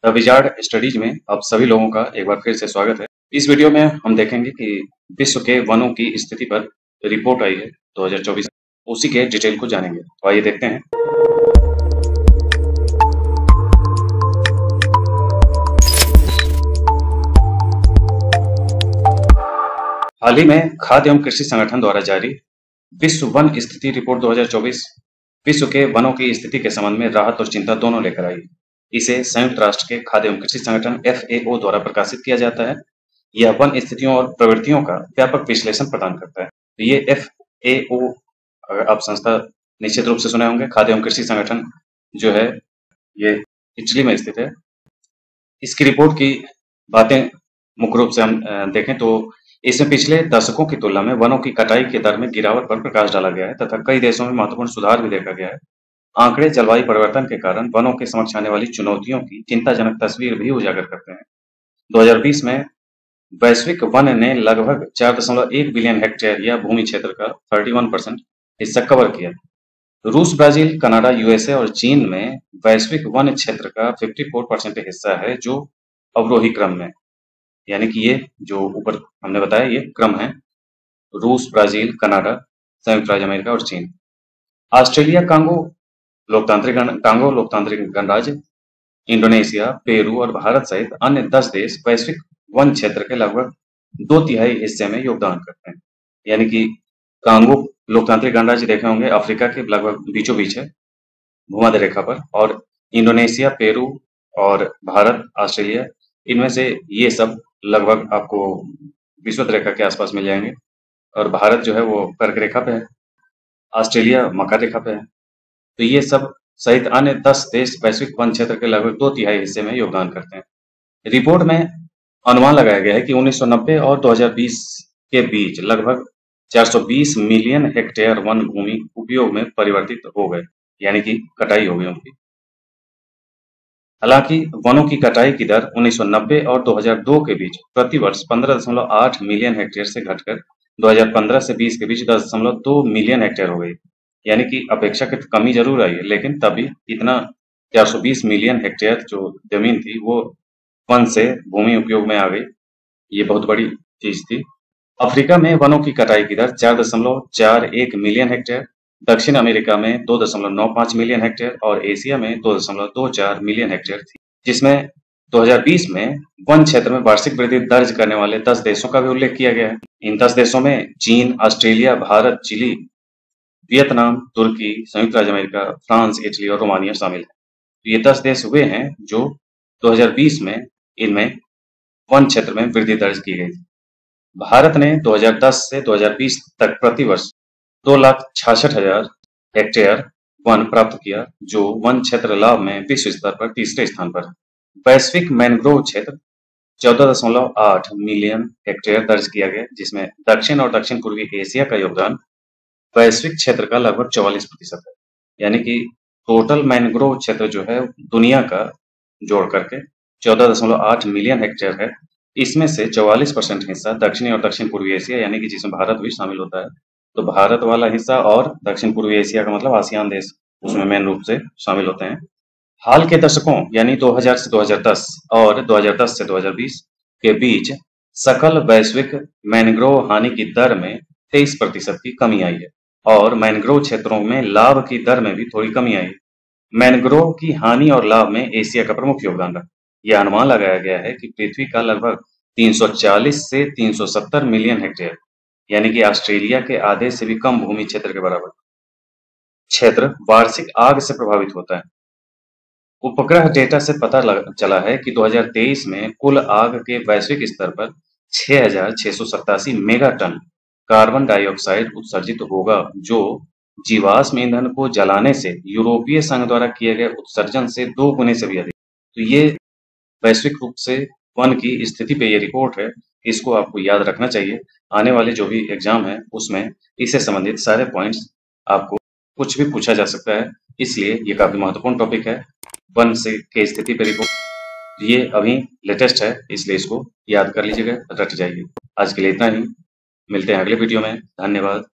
The wizard studies में आप सभी लोगों का एक बार फिर से स्वागत है। इस वीडियो में हम देखेंगे कि विश्व के वनों की स्थिति पर रिपोर्ट आई है 2024, उसी के डिटेल को जानेंगे। तो आइए देखते हैं। हाल ही में खाद्य एवं कृषि संगठन द्वारा जारी विश्व वन स्थिति रिपोर्ट 2024 विश्व के वनों की स्थिति के संबंध में राहत और चिंता दोनों लेकर आई। इसे संयुक्त राष्ट्र के खाद्य एवं कृषि संगठन FAO द्वारा प्रकाशित किया जाता है। यह वन स्थितियों और प्रवृत्तियों का व्यापक विश्लेषण प्रदान करता है। तो ये FAO, अगर आप संस्था निश्चित रूप से सुने होंगे, खाद्य एवं कृषि संगठन जो है ये इटली में स्थित है। इसकी रिपोर्ट की बातें मुख्य रूप से हम देखें तो इसमें पिछले दशकों की तुलना में वनों की कटाई की दर में गिरावट पर प्रकाश डाला गया है तथा कई देशों में महत्वपूर्ण सुधार भी देखा गया है। आंकड़े जलवायु परिवर्तन के कारण वनों के समक्ष आने वाली चुनौतियों की चिंताजनक तस्वीर भी उजागर करते हैं। 2020 में वैश्विक वन ने लगभग 4.1 बिलियन हेक्टेयर या भूमि क्षेत्र का 31% हिस्सा कवर किया। रूस, ब्राजील, कनाडा, USA और चीन में वैश्विक वन क्षेत्र का 54% हिस्सा है, जो अवरोही क्रम में, यानी कि ये जो ऊपर हमने बताया ये क्रम है: रूस, ब्राजील, कनाडा, संयुक्त राज्य अमेरिका और चीन। ऑस्ट्रेलिया कांगो लोकतांत्रिक गणराज्य, इंडोनेशिया, पेरू और भारत सहित अन्य 10 देश वैश्विक वन क्षेत्र के लगभग 2/3 हिस्से में योगदान करते हैं। यानी कि कांगो लोकतांत्रिक गणराज्य देखे होंगे, अफ्रीका के लगभग बीचों बीच है भूमध्य रेखा पर, और इंडोनेशिया, पेरू और भारत, ऑस्ट्रेलिया, इनमें से ये सब लगभग आपको विषुवत रेखा के आसपास मिल जाएंगे। और भारत जो है वो कर्क रेखा पे है, ऑस्ट्रेलिया मकर रेखा पे है। तो ये सब सहित अन्य 10 देश वैश्विक वन क्षेत्र के लगभग 2/3 हिस्से में योगदान करते हैं। रिपोर्ट में अनुमान लगाया गया है कि 1990 और 2020 के बीच लगभग 420 मिलियन हेक्टेयर वन भूमि उपयोग में परिवर्तित हो गए, यानी कि कटाई हो गई उनकी। हालांकि वनों की कटाई की दर 1990 और 2002 के बीच प्रति वर्ष 15.8 मिलियन हेक्टेयर से घटकर 2015 से 20 के बीच 10.2 मिलियन हेक्टेयर हो गई। यानी कि अपेक्षाकृत कमी जरूर आई है, लेकिन तभी इतना 420 मिलियन हेक्टेयर जो जमीन थी वो वन से भूमि उपयोग में आ गई। ये बहुत बड़ी चीज थी। अफ्रीका में वनों की कटाई की दर 4.41 मिलियन हेक्टेयर, दक्षिण अमेरिका में 2.95 मिलियन हेक्टेयर और एशिया में 2.24 मिलियन हेक्टेयर थी, जिसमें 2020 में वन क्षेत्र में वार्षिक वृद्धि दर्ज करने वाले 10 देशों का भी उल्लेख किया गया है। इन 10 देशों में चीन, ऑस्ट्रेलिया, भारत, चिली, वियतनाम, तुर्की, संयुक्त राज्य अमेरिका, फ्रांस, इटली और रोमानिया शामिल है। ये 10 देश वे हैं जो 2020 में इनमें वन क्षेत्र में वृद्धि दर्ज की गई थी। भारत ने 2010 से 2020 तक प्रति वर्ष 2,66,000 हेक्टेयर वन प्राप्त किया, जो वन क्षेत्र लाभ में विश्व स्तर पर तीसरे स्थान पर है। वैश्विक मैनग्रोव क्षेत्र 14.8 मिलियन हेक्टेयर दर्ज किया गया, जिसमें दक्षिण और दक्षिण पूर्वी एशिया का योगदान वैश्विक क्षेत्र का लगभग 44% है। यानी कि टोटल मैनग्रोव क्षेत्र जो है दुनिया का जोड़ करके 14.8 मिलियन हेक्टेयर है। इसमें से 44% हिस्सा दक्षिणी और दक्षिण पूर्वी एशिया, यानी कि जिसमें भारत भी शामिल होता है। तो भारत वाला हिस्सा और दक्षिण पूर्वी एशिया का मतलब आसियान देश उसमें मेन रूप से शामिल होते हैं। हाल के दशकों यानी 2000 से 2010 और 2010 से 2020 के बीच सकल वैश्विक मैनग्रोव हानि की दर में 23% की कमी आई है और मैनग्रोव क्षेत्रों में लाभ की दर में भी थोड़ी कमी आई है। मैनग्रोव की हानि और लाभ में एशिया का प्रमुख योगदान रहा। यह अनुमान लगाया गया है कि पृथ्वी का लगभग 340 से 370 मिलियन हेक्टेयर, यानी कि ऑस्ट्रेलिया के आधे से भी कम भूमि क्षेत्र के बराबर क्षेत्र वार्षिक आग से प्रभावित होता है। उपग्रह डेटा से पता चला है कि 2023 में कुल आग के वैश्विक स्तर पर 6,687 मेगा टन कार्बन डाइऑक्साइड उत्सर्जित होगा, जो जीवाश्म ईंधन को जलाने से यूरोपीय संघ द्वारा किए गए उत्सर्जन से 2 गुने से भी अधिक। तो ये वैश्विक रूप से वन की स्थिति पे ये रिपोर्ट है, इसको आपको याद रखना चाहिए। आने वाले जो भी एग्जाम है उसमें इससे संबंधित सारे पॉइंट्स आपको कुछ भी पूछा जा सकता है, इसलिए ये काफी महत्वपूर्ण टॉपिक है। वन से के स्थिति पे रिपोर्ट ये अभी लेटेस्ट है, इसलिए इसको याद कर लीजिएगा, रट जाइए। आज के लिए इतना ही, मिलते हैं अगले वीडियो में। धन्यवाद।